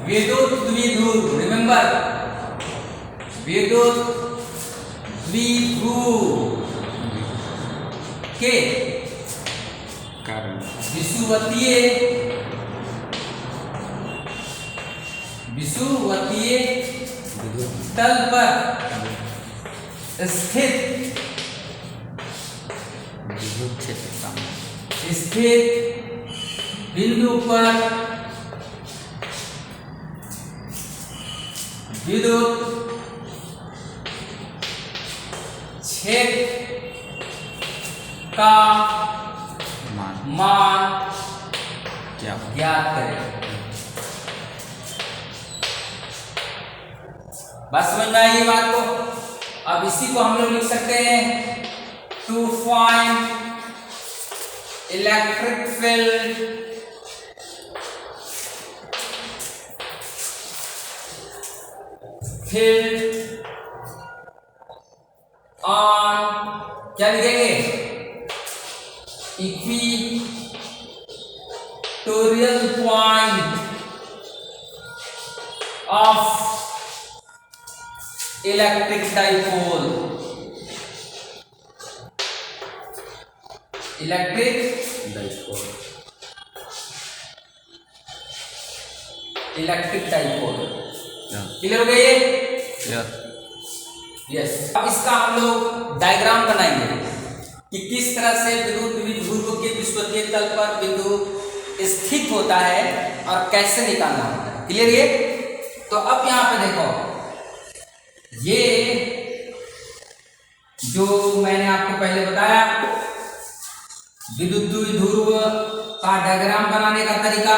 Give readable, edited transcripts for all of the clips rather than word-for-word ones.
विद्युत द्विध्रुव, रिमेंबर विद्युत द्विध्रुव के कारण विषुवतीय तल पर स्थित विद्युत क्षेत्र बिंदु पर विद्युत क्षेत्र का मान ज्ञात करें। बस समझ में आई बात को। अब इसी को हम लोग लिख सकते हैं to find electric field on, क्या लिखेंगे, equatorial point of electric dipole, electric dipole. Clear हो गया ये? यस। अब इसका हम लोग डायग्राम बनाएंगे कि किस तरह से विद्युत द्विध्रुव के विषुवतीय तल पर बिंदु स्थित होता है और कैसे निकालना होता है। क्लियर ये? तो अब यहाँ पे देखो, ये जो मैंने आपको पहले बताया विद्युत द्विध्रुव का डायग्राम बनाने का तरीका,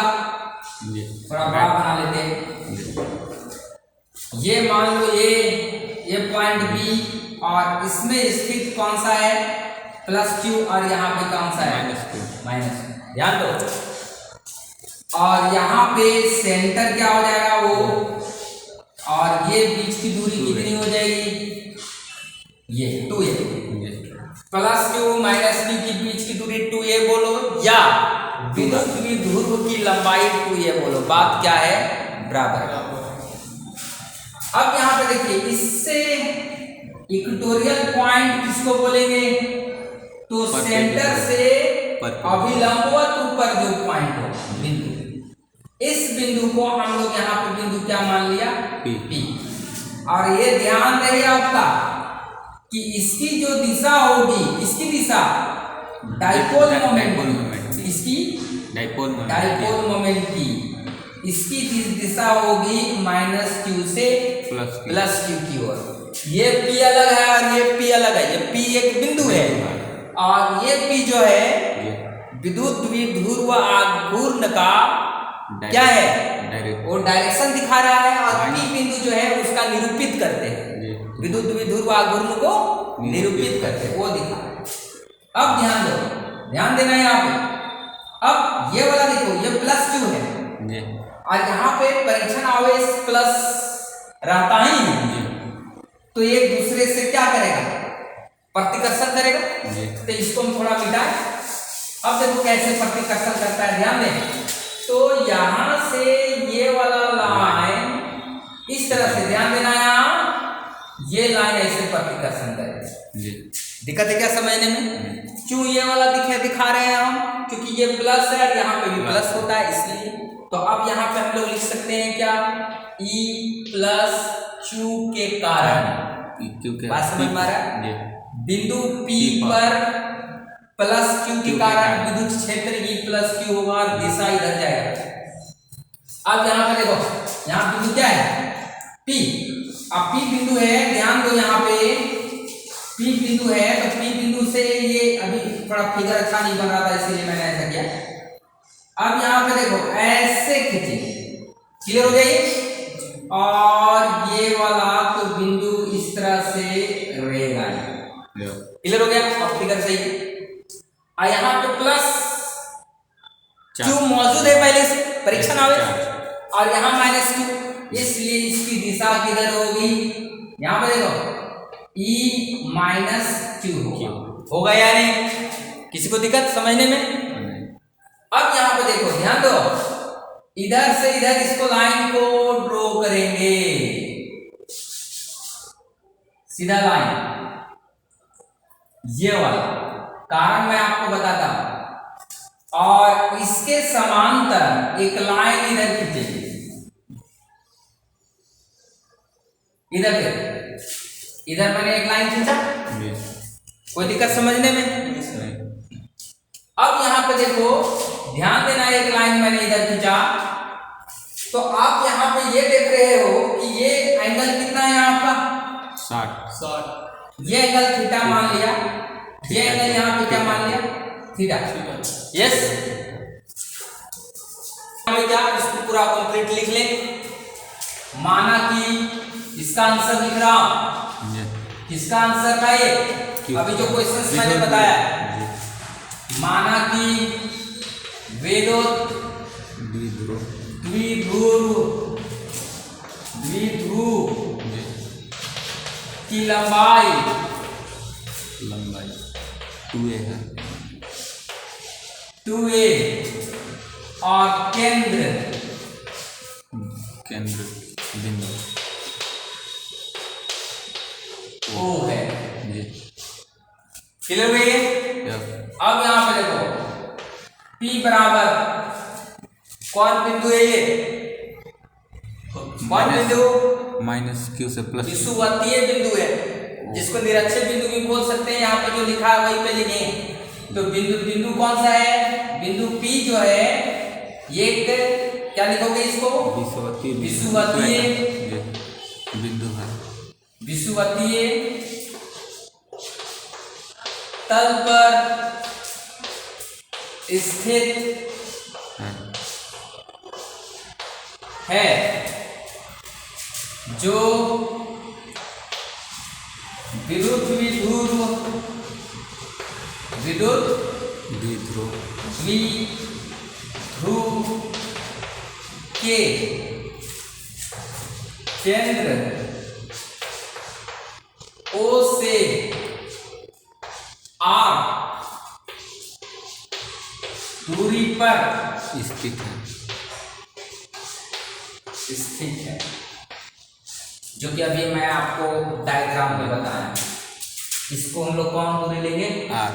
थोड़ा बड़ा बना लेते हैं। ये मान लो ये पॉइंट बी और इसमें स्थित कौन सा है, प्लस क्यू, और यहाँ पे कौन सा है, माइनस क्यू। ध्यान दो। और यहाँ पे सेंटर क्या हो जाएगा वो, और ये बीच की दूरी कितनी हो जाएगी, ये 2a। Plus Q minus Q के बीच की दूरी 2a बोलो, या विद्युत द्विध्रुव की लंबाई 2a बोलो। बात क्या है, बराबर। अब यहाँ पे देखिए, इससे इक्वेटोरियल पॉइंट किसको बोलेंगे, तो सेंटर से अभिलंबवत ऊपर जो पॉइंट हो बिंदु, इस बिंदु को हम लोग यहाँ पे बिंदु क्या मान लिया, P। और ये ध्यान रहे आपका कि इसकी जो दिशा होगी, इसकी दिशा डाइपोल मोमेंट, इसकी डाइपोल मोमेंट की इसकी दिशा होगी माइनस क्यू से प्लस क्यू की ओर। ये P अलग है और ये P अलग है। ये P एक बिंदु है और ये P जो है विद्युत द्विध्रुव आघूर्ण का क्या है, वो डायरेक्शन दिखा रहा है, और P बिंदु जो है उसका निरूपित करते हैं, विद्युत द्विध्रुव आघूर्ण को निरूपित करते हैं, वो दिखा रहे हैं। अब ध्यान देना है यहाँ पे। अब ये वाला देखो, ये प्लस क्यू है और यहाँ पे परीक्षण आवेश प्लस रहता ही है, तो एक दूसरे से क्या करेगा, प्रतिकर्षण करेगा। तो इसको हम थोड़ा मिटाएं। अब देखो कैसे प्रतिकर्षण करता है, ध्यान दें। तो यहां से ये वाला लाइन इस तरह से, ध्यान देना, यहाँ ये लाइन ऐसे प्रतिकर्षण करेगी। दिक्कत है क्या समझने में? क्यों ये वाला दिखा रहे हैं हम, क्योंकि ये प्लस है, यहाँ पे भी प्लस होता है इसलिए। तो अब यहाँ पे हम लोग लिख सकते हैं क्या, E प्लस क्यू के कारण, बात समझ में आ रहा है, बिंदु P पर प्लस क्यू के कारण विद्युत क्षेत्र E प्लस क्यू होगा और दिशा इधर जाएगा। अब यहाँ पे देखो, यहाँ बिंदु क्या है, P। अब P बिंदु है, ध्यान दो, यहाँ पे P बिंदु है, तो P बिंदु से ये, अभी थोड़ा फिगर अच्छा नहीं बन रहा था इसलिए मैंने ऐसा किया। अब यहाँ पे देखो ऐसे खींचे, क्लियर हो गया ये, और ये वाला तो बिंदु इस तरह से रहेगा, क्लियर हो गया। अब फिगर सही है। यहाँ पे प्लस क्यू मौजूद है पहले से, परीक्षण आवेश, और यहाँ माइनस क्यू, इसलिए इसकी दिशा किधर होगी, यहाँ पे देखो E माइनस क्यू होगा या नहीं, किसी को दिक्कत समझने में? अब यहाँ पे देखो, ध्यान दो, इधर से इधर इसको लाइन को ड्रॉ करेंगे, सीधा लाइन, ये वाला। कारण मैं आपको बताता हूं। और इसके समांतर एक लाइन इधर खींचेंगे, इधर इधर मैंने एक लाइन खींचा, कोई दिक्कत समझने में? अब यहां पे देखो, ध्यान देना, एक लाइन मैंने इधर खींचा, तो आप यहां पे ये देख रहे हो कि ये एंगल कितना है आपका? 60। ये एंगल थीटा मान लिया, ये एंगल यहां पे क्या मान लिया? थीटा। यस, क्या इसको पूरा कंप्लीट लिख ले। माना कि इसका आंसर लिख रहा हूं, किसका आंसर था ये? अभी जो क्वेश्चंस मैंने बताया, माना कि वेदोत द्विध्रुव की लंबाई 2a है, 2a और केंद्र बिंदु O है। जी। क्लियर है ये? अब यहां पे देखो, P बराबर कौन बिंदु है ये? कौन बिंदु? -q से प्लस विषुवतीय बिंदु है, जिसको निरक्षीय बिंदु भी बोल सकते हैं। यहाँ पे जो लिखा है वही पे लिखें। तो बिंदु कौन सा है? बिंदु P जो है, ये क्या लिखोगे इसको? विषुवतीय बिंदु है, विषुवतीय तल पर स्थित है, जो विद्युत द्विध्रुव के केंद्र O से R दूरी पर स्थित है, जो कि अभी मैं आपको डायग्राम में बताया। इसको हम लोग कौन दूरी लेंगे? R।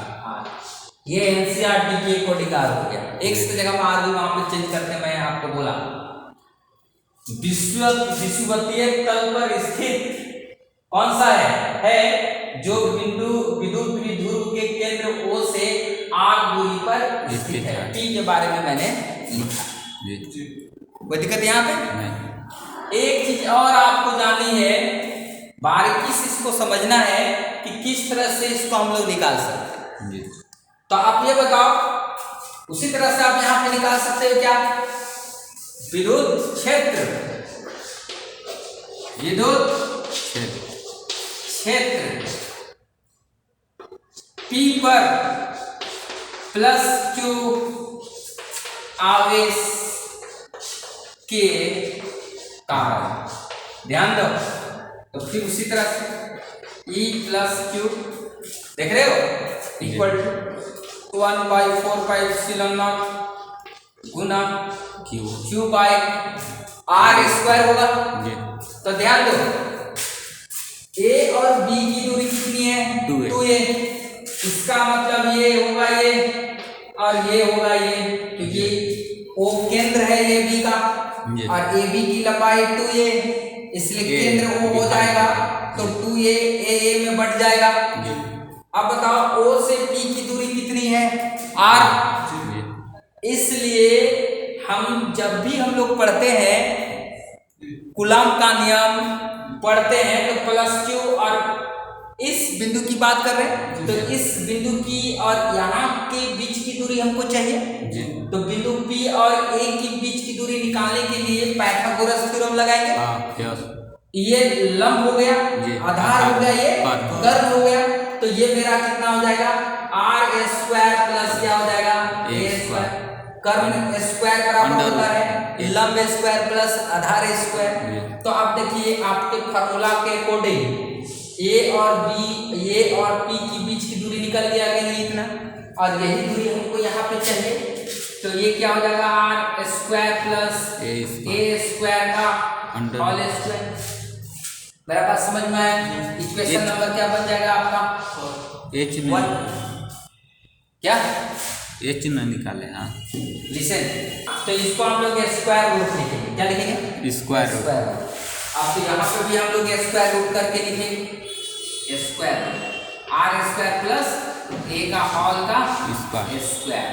ये एनसीईआरटी की एक कोटिकार हो गया, एक्स की जगह में आर भी वहां पे चेंज करते, मैं आपको बोला। विषुवतीय तल पर स्थित कौन सा है जो बिंदु विद्युत द्विध्रुव के केंद्र O से R दूरी पर स्थित है। P के बारे में मैंने लिखा, कोई दिक्कत यहाँ पे नहीं। एक चीज और आपको जाननी है, बारीकी से इसको समझना है कि किस तरह से इसको हम लोग निकाल सकते हैं। तो आप ये बताओ, उसी तरह से आप यहाँ पे निकाल सकते हो क्या? विद्युत क्षेत्र P पर +q आवेश के कारण, ध्यान दो। तो फिर उसी तरह से E + q देख रहे हो, इक्वल टू 1/4πε0 गुना q बाय r² होगा। तो ध्यान दो, A और B की दूरी कितनी है? 2a। इसका मतलब ये होगा ये और ये होगा ये, क्योंकि O केंद्र है ये B का और AB की लंबाई 2a, इसलिए केंद्र O हो जाएगा, तो 2a AA में बढ़ जाएगा। अब बताओ O से P की दूरी कितनी है? R। इसलिए हम जब भी हम लोग पढ़ते हैं, कूलॉम का नियम पढ़ते हैं, तो +q और इस बिंदु की बात कर रहे हैं, तो इस बिंदु की और यहाँ के बीच की दूरी हमको चाहिए। तो बिंदु P और A की बीच की दूरी निकालने के लिए पाइथागोरस थ्योरम लगाएंगे। ये लंब हो गया, आधार हो गया, ये कर्व हो गया, तो ये मेरा कितना हो जाएगा? r² प्लस क्या हो जाएगा? a²। कर्व स्क्वायर बराबर होता है लंब स्क्वायर प्लस आधार स्क्वायर। तो आप देखिए, आपके फार्मूला के अकॉर्डिंग A और P की बीच की दूरी निकल गया कि नहीं? इतना, और यही दूरी हमको यहाँ पे चाहिए। तो ये क्या हो जाएगा are square plus A square का होल स्क्वायर। मेरा बात समझ में आया? इक्वेशन नंबर क्या बन जाएगा आपका? एच क्या एच न निकाले। हाँ लिसन, तो इसको हम लोग स्क्वायर रूट लिखेंगे। क्या लिखेंगे? Square root. अब तो यहाँ पे भी हम लोग स्क्वायर रूट करके लिखेंगे square are square plus a का होल का स्क्वायर।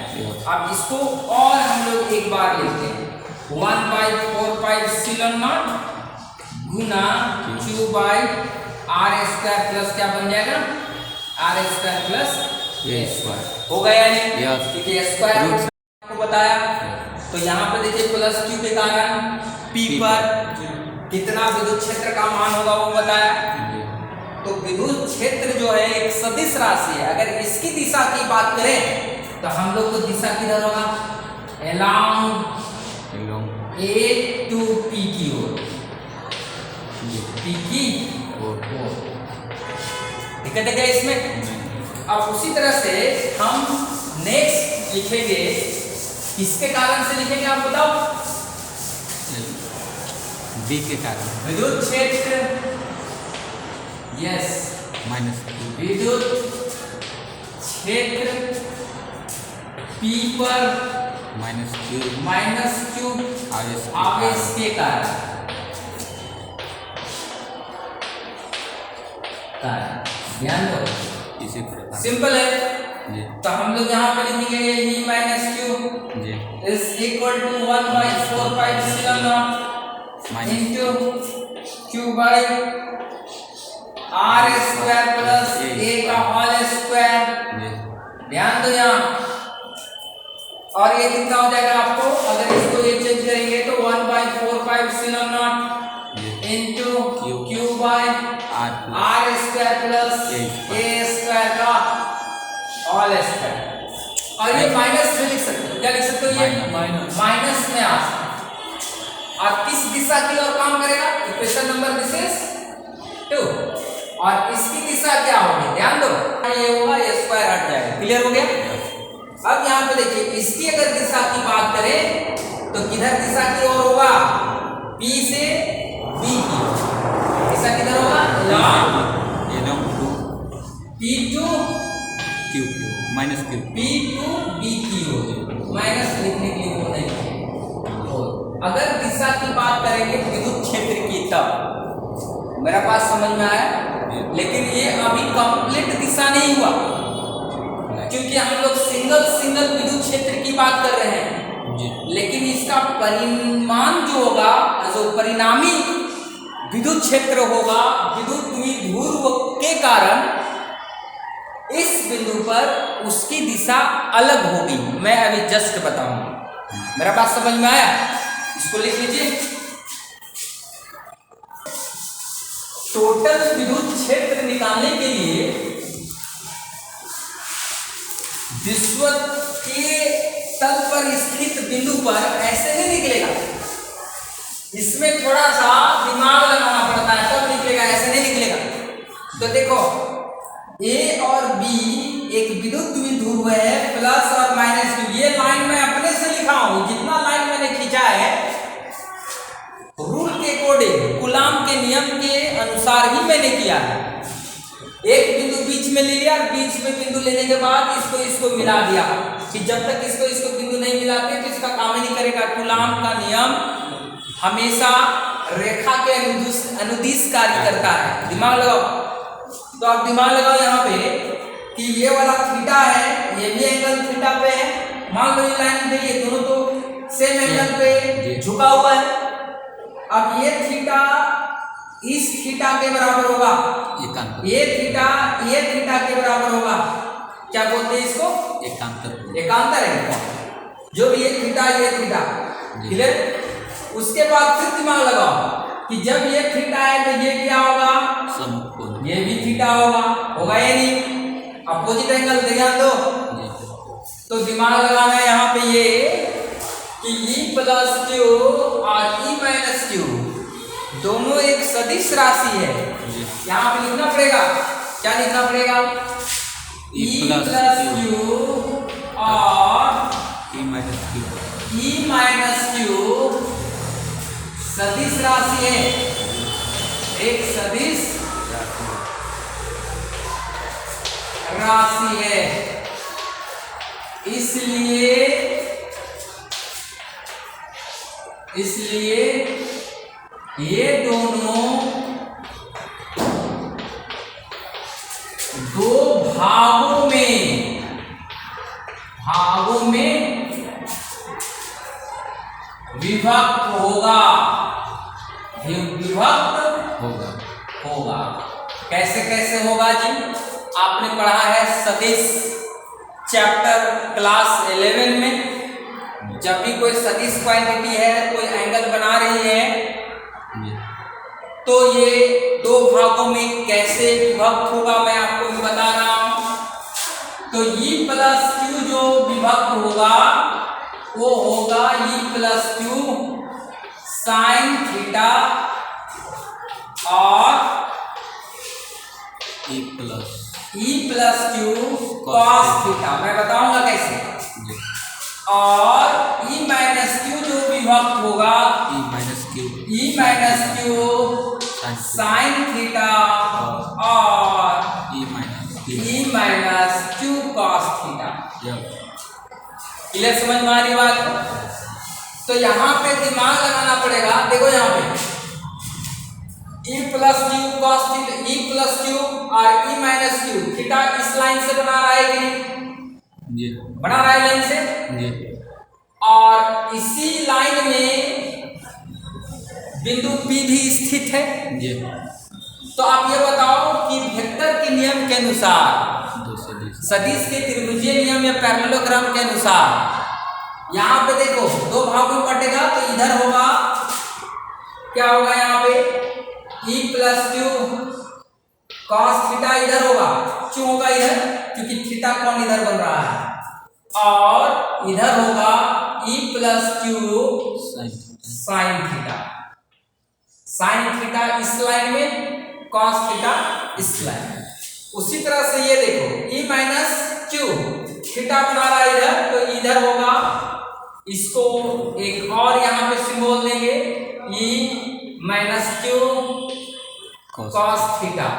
अब इसको और हम लोग एक बार लिखते हैं 1/4 एप्सिलॉन नॉट गुना q by r square plus क्या बन जाएगा are square plus A square. हो गया नहीं? Yes. क्योंकि स्क्वायर रूट आपको बताया। तो यहाँ पे देखिए प्लस q के कारण p पर कितना विद्युत क्षेत्र का मान होगा वो बताया। तो विद्युत क्षेत्र जो है एक सदिश राशि है। अगर इसकी दिशा की बात करें तो हम लोग को दिशा किधर होगा? along a to p की ओर, p की ओर। दिक्कत है क्या इसमें? अब उसी तरह से हम नेक्स्ट लिखेंगे, किसके कारण से लिखेंगे आप बताओ? बी के कारण विद्युत क्षेत्र, यस माइनस विद्युत क्षेत्र P पर माइनस क्यू आवेश के कारण ध्यान दो, इसी प्रकार सिंपल है। जी तो हम लोग यहाँ पे लिखेंगे E माइनस क्यू जी is equal to 1/4 epsilon not into q by r square plus a का होल स्क्वायर। जी ध्यान दो यहाँ। और ये कितना हो जाएगा आपको? अगर इसको ये चेंज करेंगे तो 1/4 epsilon not into q by r square plus A square का होल स्क्वायर। और ये माइनस में लिख सकते हो। क्या लिख सकते हो? ये माइनस में आ सकता है। और किस दिशा की ओर काम करेगा? Equation number this is 2। और इसकी दिशा क्या होगी? ध्यान दो, ये होगा ये स्क्वायर हट जाएगा। क्लियर हो गया? अब यहाँ पे देखिए इसकी अगर दिशा की बात करें तो किधर दिशा की ओर होगा? P से B की दिशा किधर होगा? P to q minus q P to B की ओर। माइनस लिखने के लिए वो नहीं। अगर दिशा की बात करेंगे विद्युत क्षेत्र की तब मेरा बात समझ में आया? लेकिन ये अभी कंप्लीट दिशा नहीं हुआ, क्योंकि हम लोग सिंगल विद्युत क्षेत्र की बात कर रहे हैं। लेकिन इसका परिमाण जो होगा, जो परिणामी विद्युत क्षेत्र होगा विद्युत द्विध्रुव के कारण इस बिंदु पर उसकी दिशा अलग होगी। मैं अभी जस्ट बताऊंगा। मेरा बात समझ में आया? इसको लिख लीजिए। टोटल विद्युत क्षेत्र निकालने के लिए विषुवत के तल पर स्थित बिंदु पर ऐसे नहीं निकलेगा। इसमें थोड़ा सा दिमाग लगाना पड़ता है तब निकलेगा, ऐसे नहीं निकलेगा। तो देखो ए और बी एक विद्युत द्विध्रुव है, प्लस और माइनस क्यू। ये लाइन मैं अपने से लिखा हूं, जितना लाइन मैंने खींचा है रूल के अकॉर्डिंग, कूलाम के नियम के अनुसार ही मैंने किया है। एक बिंदु बीच में ले लिया, बीच में बिंदु लेने के बाद इसको मिला दिया कि जब तक इसको बिंदु नहीं मिलाते तो इसका काम ही नहीं करेगा। कूलाम का नियम हमेशा रेखा के अनुदिश कार्य करता है। दिमाग लगाओ। तो आप दिमाग लगाओ यहाँ पे कि ये वाला थीटा है, ये भी एंगल थीटा पे है। मान लो ये लाइन पे ये दोनों तो सेम एंगल पे झुका हुआ है। अब ये थीटा इस थीटा के बराबर होगा, ये थीटा के बराबर होगा। क्या बोलते हैं इसको? एकांतर है। जो भी ये थीटा क्लियर। उसके बाद फिर दिमाग लगाओ कि जब ये थीटा है तो ये क्या होगा? ये भी थीटा होगा या नहीं? अपोजिट एंगल ध्यान दो। तो दिमाग लगाना है यहाँ पे ये कि E प्लस क्यू और E माइनस क्यू दोनों एक सदिश राशि है। यहाँ पे लिखना पड़ेगा। क्या लिखना पड़ेगा? E प्लस क्यू और E minus Q E minus Q सदिश राशि है, एक सदिश राशि है, इसलिए ये दोनों दो भागों में विभक्त होगा। कैसे कैसे होगा जी? आपने पढ़ा है सदिश चैप्टर क्लास 11 में। जब भी कोई सदिश क्वांटिटी है, कोई एंगल बना रही है, तो ये दो भागों में कैसे विभक्त होगा मैं आपको भी बता रहा हूं। तो E प्लस क्यू जो विभक्त होगा वो होगा E plus Q sine theta और E plus Q cos theta. मैं बताऊंगा कैसे। और E माइनस क्यू जो विभक्त होगा E minus Q sine theta और E minus Q cos theta. Clear, समझ में आ रही बात? तो यहाँ पे दिमाग लगाना पड़ेगा। देखो यहाँ पे E plus Q cos theta, E plus Q और E माइनस क्यू थीटा इस लाइन से बना रहा है कि नहीं? बना रहा है लाइन से। और इसी लाइन में बिंदु P भी स्थित है। तो आप ये बताओ कि वेक्टर के नियम के अनुसार, सदिश के त्रिभुजीय नियम या पैरेललोग्राम के अनुसार यहाँ पे देखो दो भागों में बटेगा, तो इधर होगा क्या होगा? यहाँ पे E plus Q cos theta इधर होगा, क्यों होगा इधर? क्योंकि थीटा कोण इधर बन रहा है। और इधर होगा E plus Q sine theta. Sine theta इस लाइन में, कॉस थीटा इस लाइन में। उसी तरह से ये देखो E माइनस क्यू थीटा बना रहा है इधर, तो इधर होगा, इसको एक और यहाँ पे सिंबल देंगे E minus Q cos theta.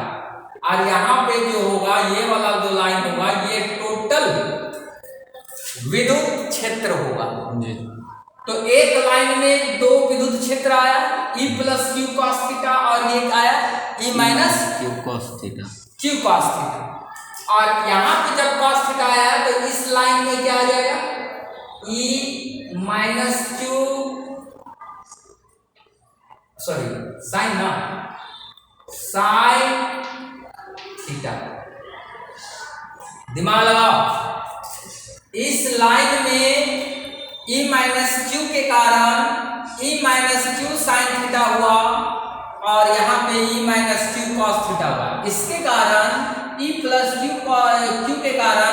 और यहाँ पे जो होगा ये वाला जो लाइन होगा ये टोटल विद्युत क्षेत्र होगा। तो एक लाइन में दो विद्युत क्षेत्र आया, E plus Q cos theta, और एक आया E minus Q cos theta. और यहाँ पे जब कॉस थीटा आया तो इस लाइन में क्या आ जाएगा? E minus Q sine theta. दिमाग लगाओ, इस लाइन में E माइनस क्यू के कारण E minus Q sine theta हुआ और यहाँ पे E minus Q cos theta हुआ। इसके कारण E प्लस क्यू के कारण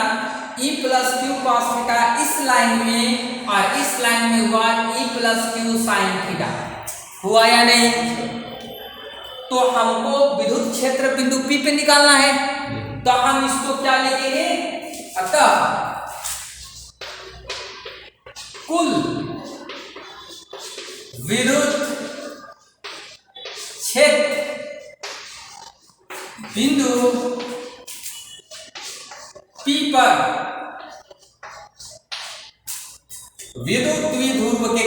E plus Q cos theta इस लाइन में, और इस लाइन में हुआ E plus Q sine theta. हुआ या नहीं? तो हमको विद्युत क्षेत्र बिंदु P पे निकालना है, तो हम इसको क्या लिखेंगे? अतः कुल विद्युत क्षेत्र बिंदु P पर विद्युत द्विध्रुव के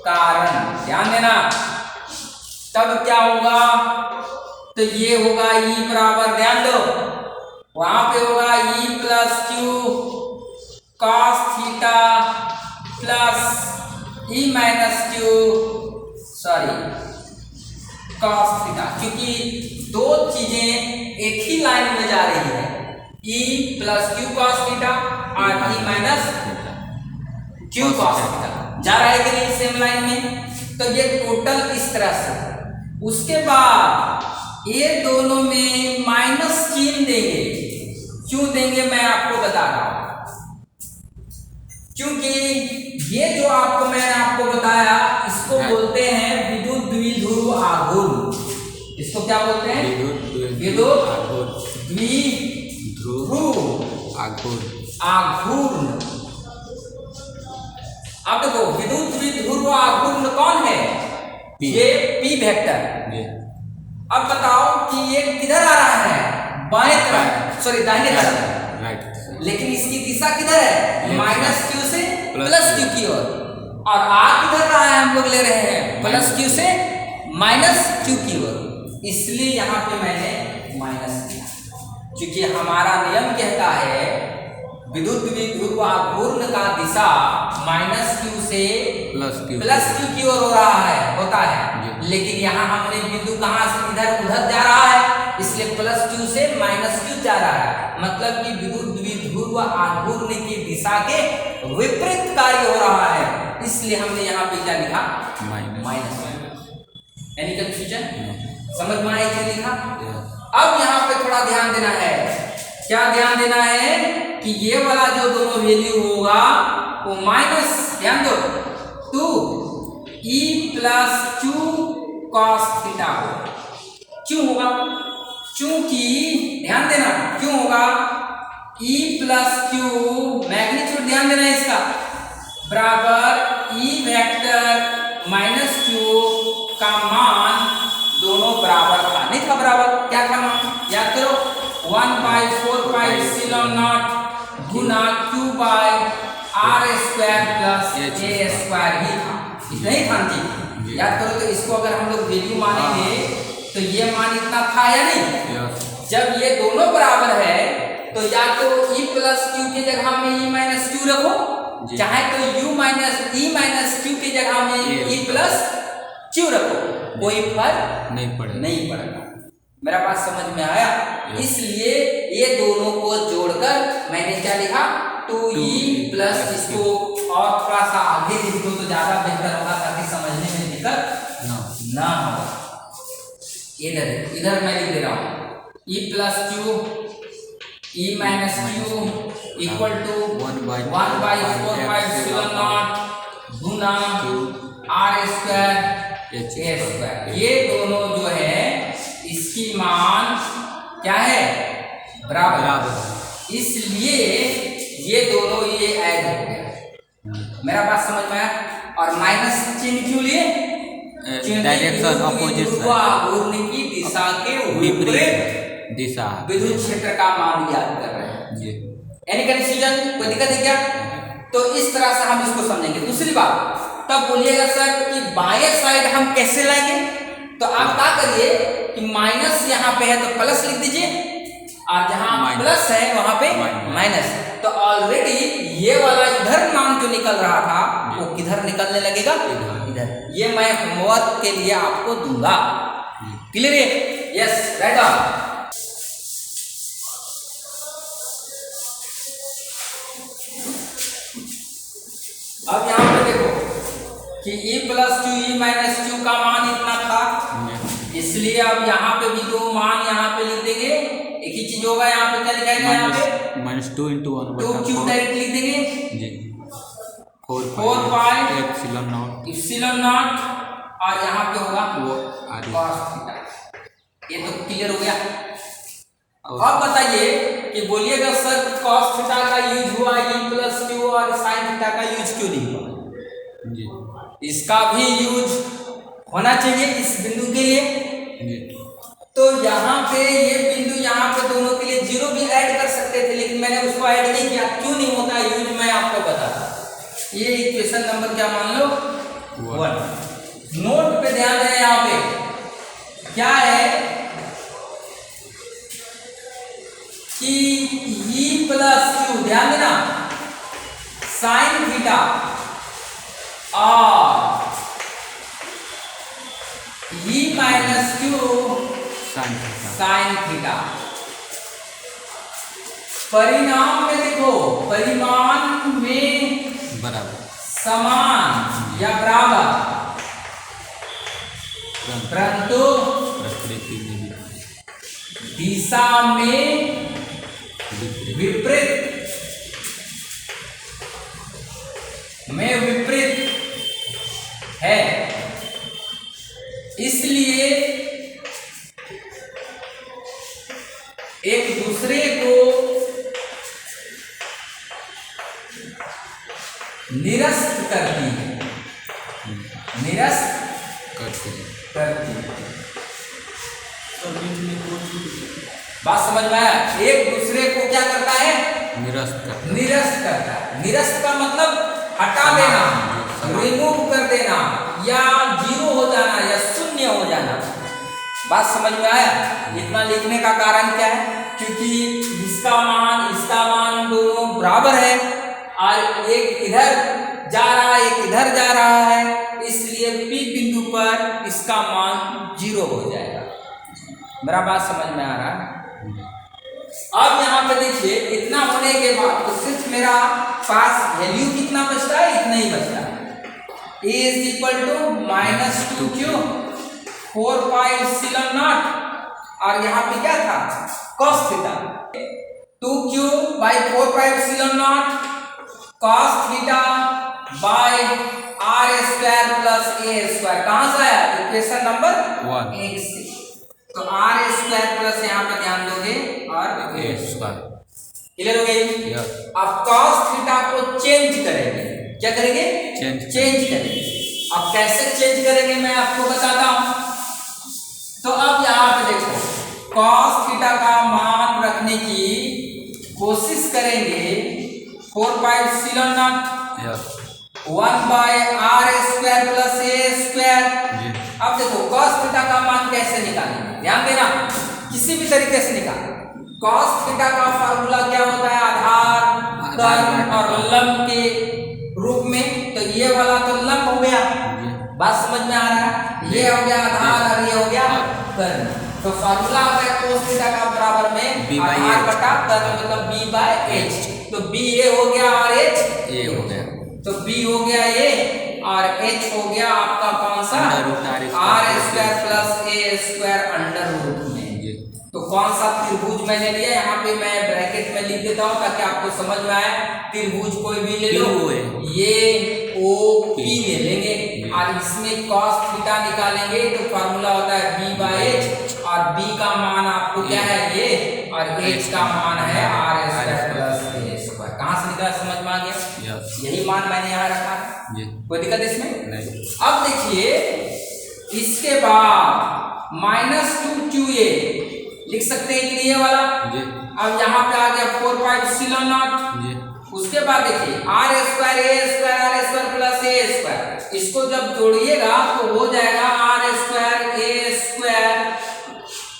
कारण ध्यान देना। तब क्या होगा? तो ये होगा E बराबर, ध्यान दो, वहां पे होगा E plus Q cos theta plus E minus Q cos theta, क्योंकि दो चीजें एक ही लाइन में जा रही है, E plus Q cos theta और E minus Q cos theta जा रहा है कि नहीं सेम लाइन में। तो ये टोटल इस तरह से। उसके बाद ये दोनों में माइनस चिन्ह देंगे। क्यों देंगे मैं आपको बता रहा हूं, क्योंकि ये जो मैंने आपको बताया इसको बोलते हैं विद्युत द्विध्रुव आघूर्ण। इसको क्या बोलते हैं? विद्युत द्विध्रुव आघूर्ण। अब देखो विद्युत द्विध्रुव आघूर्ण कौन है? ये पी वेक्टर। अब बताओ कि ये किधर आ रहा है? बाएं तरफ, सॉरी दाहिने तरफ, राइट। लेकिन इसकी दिशा किधर है? माइनस क्यू से प्लस क्यू की ओर। और आ किधर रहा है? हम लोग ले रहे हैं प्लस क्यू से माइनस क्यू की ओर, इसलिए यहाँ पे मैंने माइनस किया, क्योंकि हमारा नियम कहता है विद्युत द्विध्रुव आघूर्ण का दिशा माइनस क्यू से प्लस क्यू की ओर हो रहा है, होता है। लेकिन यहाँ हमने बिंदु कहाँ से इधर उधर जा रहा है, इसलिए प्लस क्यू से माइनस क्यू जा रहा है। मतलब कि विद्युत द्विध्रुव आघूर्ण की दिशा के विपरीत कार्य हो रहा है, इसलिए हमने यहाँ पे क्या लिखा? माइनस। Any confusion? समझ में आया क्या लिखा? अब यहाँ पे थोड़ा ध्यान देना है। क्या ध्यान देना है? कि ये वाला जो दोनों वैल्यू होगा वो माइनस, ध्यान दो, 2e plus q cos theta होगा। क्यों होगा? क्योंकि ध्यान देना क्यों होगा? e प्लस q मैग्नीट्यूड, ध्यान देना इसका, बराबर e वेक्टर माइनस q का मान दोनों बराबर था, नहीं था बराबर? क्या था मान? याद करो, 1/4πε0 गुना q by r square plus a square ही था, इतना ही था जी। याद करो, तो इसको अगर हम लोग वैल्यू मानेंगे तो ये मान इतना था या नहीं? जब ये दोनों बराबर है तो या तो e प्लस q की जगह में e माइनस q रखो, चाहे तो u minus e minus q की जगह में e प्लस q रखो, कोई फर्क नहीं पड़ेगा। मेरा बात समझ में आया? इसलिए ये दोनों को जोड़कर मैंने क्या लिखा? 2e प्लस, इसको और थोड़ा सा आगे लिख दो तो ज्यादा बेहतर होगा, ताकि समझने में दिक्कत ना हो। इधर मैं लिख दे रहा हूँ e plus q e minus q equal to 1/4πε0 गुना r स्क्वायर a स्क्वायर। ये दोनों जो है इसकी मान क्या है? बराबर। इसलिए ये दोनों ये ऐड हो गया। मेरा बात समझ में आया? और माइनस चिन्ह क्यों लिए? डायरेक्शन अपोजिट आघूर्ण की दिशा के विपरीत दिशा विद्युत क्षेत्र का मान ज्ञात कर रहे हैं। Any confusion? कोई दिक्कत है क्या? तो इस तरह से हम इसको समझेंगे। दूसरी बात, तब बोलिएगा सर कि बाएं साइड हम कैसे लाएंगे? तो आप क्या करिए कि माइनस यहाँ पे है तो प्लस लिख दीजिए, और जहाँ प्लस है वहां पे माइनस। तो ऑलरेडी ये वाला इधर मान जो निकल रहा था वो किधर निकलने लगेगा? इधर। ये मैं होमवर्क के लिए आपको दूंगा। क्लियर है? Yes, right on. अब यहाँ पे देखो कि e plus q e minus q का मान इतना था, इसलिए अब यहाँ पे भी दो मान यहाँ पे लिख देंगे। एक ही चीज होगा, यहाँ पे क्या लिखाएगा? यहाँ पे -2 × 1/4 q डायरेक्ट लिख देंगे जी, 4πε0 और यहाँ पे होगा वो cos थीटा। ये तो क्लियर हो गया। अब बताइए कि बोलिएगा सर cos थीटा का यूज हुआ e प्लस q और sin थीटा का यूज क्यों नहीं हुआ? जी, इसका भी यूज होना चाहिए इस बिंदु के लिए। तो यहाँ पे ये बिंदु, यहाँ पे दोनों के लिए जीरो भी ऐड कर सकते थे, लेकिन मैंने उसको ऐड नहीं किया। क्यों नहीं होता यूज, मैं आपको बताता। ये इक्वेशन नंबर क्या मान लो? 1। नोट पे ध्यान दें, यहाँ पे क्या है कि e प्लस q, ध्यान देना, साइन थीटा और e minus q sine theta. परिणाम में देखो, परिमाण में बराबर, समान या बराबर, परंतु दिशा में विपरीत है। इसलिए एक दूसरे को निरस्त करती है, निरस्त करती है। बात समझ में आया? एक दूसरे को क्या करता है? निरस्त करता है। निरस्त का मतलब हटा देना, रिमूव कर देना, या जीरो हो जाना, या शून्य हो जाना। बात समझ में आया? इतना लिखने का कारण क्या है? क्योंकि इसका मान दोनों बराबर है, और एक इधर जा रहा है, एक इधर जा रहा है, इसलिए P बिंदु पर इसका मान 0 हो जाएगा। मेरा बात समझ में आ रहा है? अब यहाँ पे देखिए, इतना होने के बाद तो सिर्फ मेरा पास वैल्यू कितना बचता है? इतना ही बचता है। A is equal to -2q 4 pi epsilon naught, और यहाँ पे क्या था? cos theta. 2q by 4 pi epsilon naught cos theta by r square plus a square. कहाँ से आया? इक्वेशन नंबर 1 से। तो r स्क्वायर प्लस यहाँ पे ध्यान दोगे और a स्क्वायर। क्लियर हो गई? अब cos थीटा को चेंज करेंगे। क्या करेंगे? चेंज करेंगे। अब कैसे चेंज करेंगे मैं आपको बताता हूं। तो अब यहाँ पे देखो, cos थीटा का मान रखने की कोशिश करेंगे। 4 pi epsilon naught 1 by r square plus a square. अब देखो cos थीटा का मान कैसे निकालेंगे? ध्यान देना, किसी भी तरीके से निकाल। cos थीटा का फार्मूला क्या होता है? आधार, कर्ण और लंब के रूप में। तो ये वाला तो लंब हो गया, बात समझ में आ रहा है? ये हो गया आधार और ये हो गया कर्ण। तो फार्मूला होता है cos थीटा का बराबर में आधार बटा कर्ण, मतलब b बाय h। तो b a हो गया और h a हो गया। तो b हो गया a और h हो गया आपका कौन सा? r square plus a square under root में। तो कौन सा त्रिभुज मैंने लिया? यहाँ पे मैं ब्रैकेट में लिख देता हूँ ताकि आपको समझ में आए। त्रिभुज कोई भी ले लो, ये OP ले लेंगे और इसमें cos थीटा निकालेंगे। तो फार्मूला होता है b बाय h, और b का मान आपको क्या है? ये, और h का मान है r square plus a square. कहाँ से निकला? समझ में आ गया? यही मान मैंने यहाँ रखा है, कोई दिक्कत इसमें नहीं। अब देखिए, इसके बाद -2qa लिख सकते हैं कि ये वाला। अब यहाँ पे आ गया 4 पाई एप्सिलॉन नॉट। उसके बाद देखिए r square a square r square plus a square, इसको जब जोड़िएगा तो हो जाएगा r स्क्वायर a स्क्वायर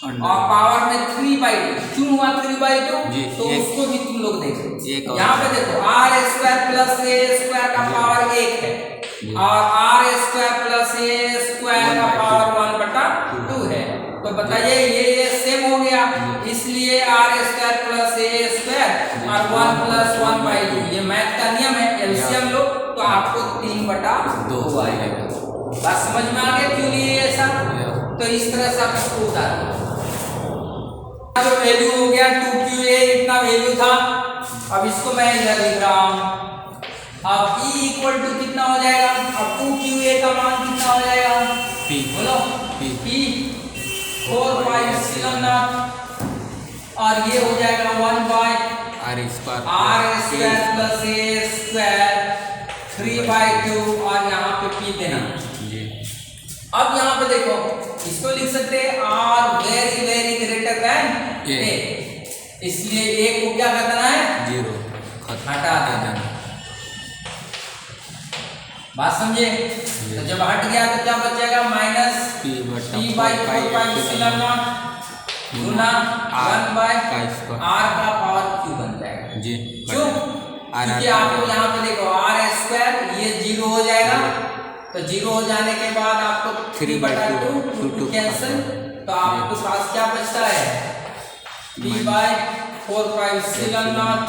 और पावर में 3/2। क्यों हुआ 3/2? तो उसको भी तुम लोग देखो। यहाँ पे देखो r square plus a square का पावर 1 है, और r square plus a square का पावर 1/2 है। तो बताइए ये सेम हो गया, इसलिए r square plus a square और 1 प्लस 1/2। ये मैथ का नियम है, एलसीएम लो तो आपको 3/2 आएगा। बात समझ में आ गया क्यों लिए ऐसा? तो इस तरह से आप इसको उतार। जो वैल्यू हो गया 2qa, इतना वैल्यू था। अब इसको मैं इधर लिख रहा हूँ। अब E इक्वल टू कितना हो जाएगा? अब 2qa का मान कितना हो जाएगा? P, बोलो P 4 पाई एप्सिलॉन नॉट, और ये हो जाएगा 1 by r square plus a square 3/2, और यहाँ पे P देना। अब यहाँ पे देखो, इसको लिख सकते हैं r very very greater than a, इसलिए a को क्या कर देना है? 0 हटा देना। बात समझे? तो जब हट गया तो क्या बच जाएगा? -p by 4 pi epsilon naught गुना 1 बाय r का पावर q बन जाएगा। क्यों? क्योंकि आपको यहाँ पे देखो r स्क्वायर, ये 0 हो जाएगा। तो 0 हो जाने के बाद आपको 3/2 कैंसिल, तो आपके पास क्या बचता है? p by 4 pi epsilon naught,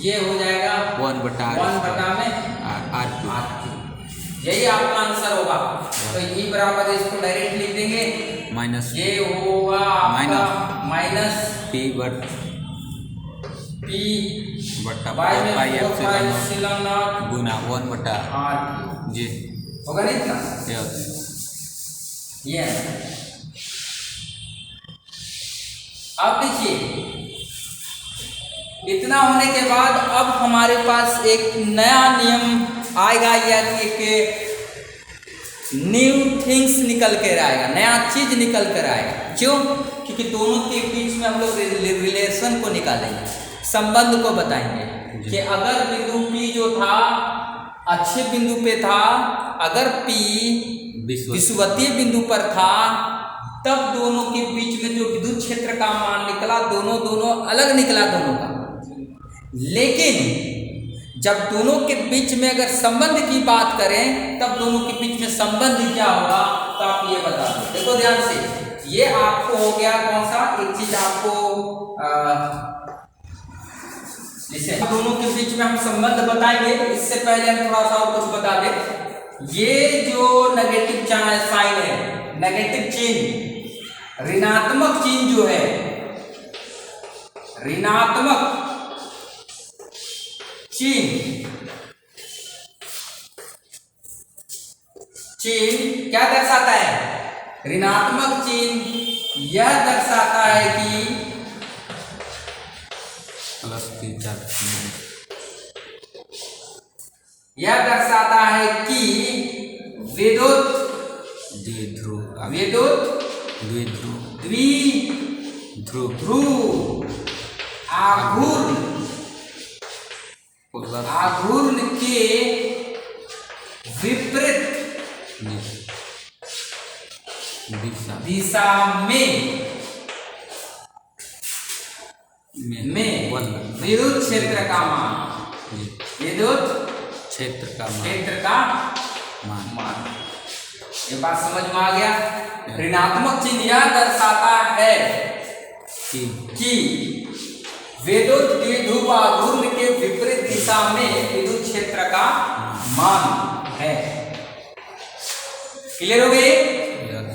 ये हो जाएगा 1/r में r। यही आपका आंसर होगा। तो ये बराबर इसको डायरेक्ट लिख देंगे, ये होगा आपका -p by 4 pi epsilon naught गुना 1/r। जी होगा नहीं इतना? ये अब देखिए, इतना होने के बाद अब हमारे पास एक नया नियम आएगा, या एक न्यू थिंग्स निकल कर आएगा, नया चीज निकल कर आएगा। क्यों? क्योंकि दोनों के बीच में हम लोग रिलेशन को निकालेंगे, संबंध को बताएंगे कि अगर बिंदु P जो था अच्छे बिंदु पे था, अगर P विषुवतीय बिंदु पर था, तब दोनों के बीच में जो विद्युत क्षेत्र का मान निकला, दोनों अलग निकला दोनों का। लेकिन जब दोनों के बीच में अगर संबंध की बात करें, तब दोनों के बीच में संबंध क्या होगा, तो आप ये बता दो। देखो ध्यान से, ये आपको हो गया कौन सा, एक चीज आपको जैसे दोनों के बीच में हम संबंध बताएंगे। इससे पहले हम थोड़ा सा और कुछ बता दें। ये जो नेगेटिव साइन है, नेगेटिव चिन्ह, ऋणात्मक चिन्ह जो है, ऋणात्मक चिन्ह क्या दर्शाता है? ऋणात्मक चिन्ह यह दर्शाता है कि यह दर्शाता है कि विद्युत द्विध्रुव आघूर्ण के विपरीत दिशा में विद्युत क्षेत्र का मान, विद्युत क्षेत्र का मान। ये बात समझ में आ गया? ऋणात्मक चिन्ह यह दर्शाता है कि विद्युत द्विध्रुव आघूर्ण के विपरीत दिशा में विद्युत क्षेत्र का मान है। क्लियर हो गई?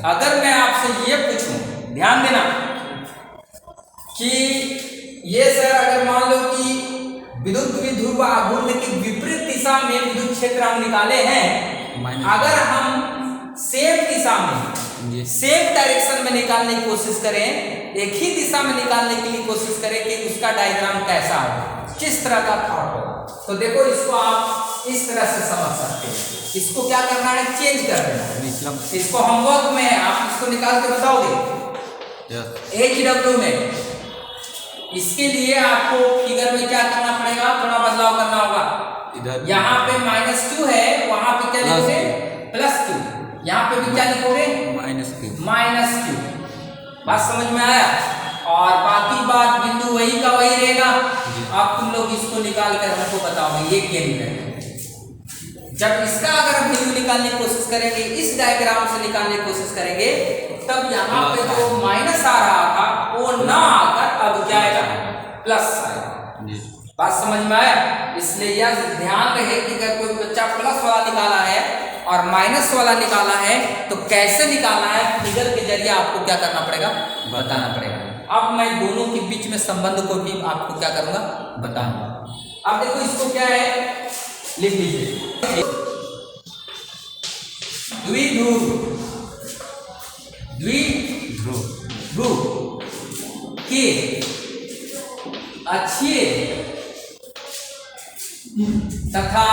अगर मैं आपसे ये पूछूं, ध्यान देना कि ये सर अगर मान लो कि विद्युत द्विध्रुव आघूर्ण की विपरीत दिशा में विद्युत क्षेत्र हम निकाले हैं, अगर हम सेम दिशा में, सेम डायरेक्शन में निकालने की कोशिश करें, एक ही दिशा में निकालने के लिए कोशिश करें कि उसका डायग्राम कैसा हो, किस तरह का थॉट हो, तो देखो इसको आप इस तरह से समझ सकते हैं। इसको क्या करना है? चेंज कर देना। इसको होमवर्क में है, आप इसको निकाल के बताओगे HW में। इसके लिए आपको फिगर में क्या करना पड़ेगा? थोड़ा बदलाव करना होगा। यहाँ पे -2 है, वहां पे क्या लिखोगे? +2। यहाँ पे भी क्या लिखोगे? -Q। बात समझ में आया? और बाकी बात बिंदु वही का वही रहेगा। अब तुम लोग इसको निकाल कर हमको बताओगे ये केंद्र है। जब इसका अगर हम बिंदु निकालने की कोशिश करेंगे, इस डायग्राम से निकालने की कोशिश करेंगे, तब यहाँ पे जो माइनस आ रहा था वो ना आकर अब क्या आएगा? प्लस आएगा। बात समझ में आया? इसलिए यह ध्यान रहे कि अगर कोई बच्चा प्लस वाला निकाला है और माइनस वाला निकाला है तो कैसे निकालना है, फिगर के जरिए आपको क्या करना पड़ेगा? बताना पड़ेगा। अब मैं दोनों के बीच में संबंध को भी आपको क्या करूंगा? बताऊंगा। अब देखो इसको क्या है, लिख लीजिए। द्विध्रुव के अक्षीय तथा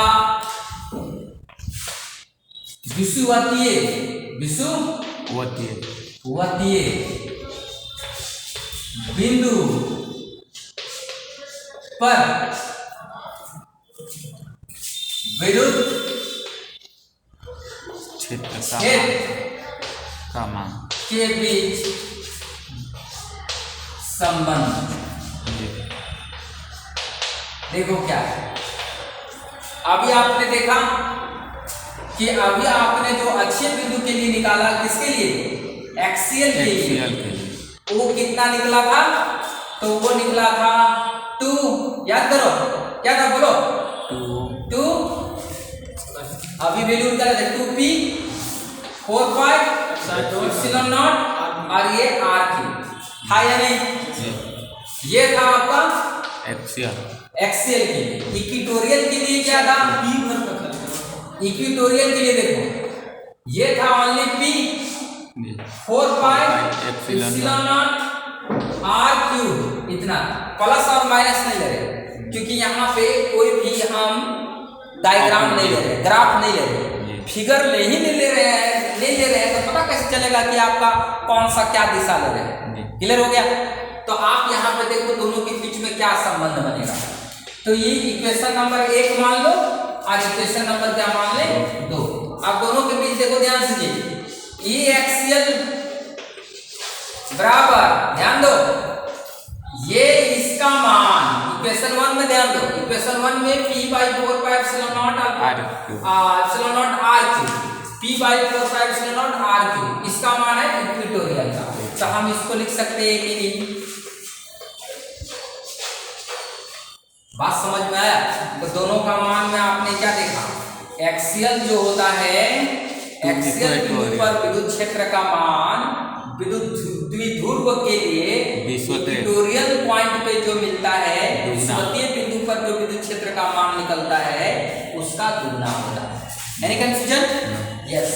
विषुवतीय बिंदु पर विद्युत क्षेत्र का मान के बीच संबंध। देखो क्या है, अभी आपने देखा कि अभी आपने जो अच्छे बिंदु के लिए निकाला, किसके लिए? एक्सियल के लिए। वो कितना निकला था? तो वो निकला था 2। याद करो, क्या था? बोलो 2। अभी वैल्यू निकाला था 2p 4 एप्सिलॉन नॉट और ये r3 था या नहीं? ये था आपका एक्सियल के लिए। इक्वेटोरियल के लिए क्या था? इक्वेटोरियल के लिए देखो ये था only p 4 epsilon naught r cube इतना, प्लस और माइनस नहीं ले रहे क्योंकि यहाँ पे कोई भी हम डायग्राम नहीं ले रहे, ग्राफ नहीं ले रहे, फिगर नहीं ले रहे हैं तो पता कैसे चलेगा कि आपका कौन सा क्या दिशा ले रहे हैं। क्लियर हो गया? तो आप यहाँ पे देखो दोनों के बीच में क्या संबंध बनेगा। तो ये इक्वेशन नंबर 1 मान लो और इक्वेशन नंबर क्या मान ले 2। अब दोनों के बीच देखो ध्यान से, ई एक्सियल बराबर, ध्यान दो, ये इसका मान इक्वेशन 1 में ध्यान दो, इक्वेशन 1 में p/4 pi epsilon not epsilon not r cube, p/4 pi epsilon not r cube, इसका मान है इक्वेटोरियल का। तो हम इसको लिख सकते हैं कि नहीं? बात समझ में आया? तो दोनों का मान में आपने क्या देखा, एक्सियल जो होता है, एक्सियल बिंदु पर विद्युत क्षेत्र का मान विद्युत द्विध्रुव के लिए इक्वेटोरियल पॉइंट पे जो मिलता है, विषुवतीय बिंदु पर जो विद्युत क्षेत्र का मान निकलता है उसका दुगना होता है। Any confusion? यस।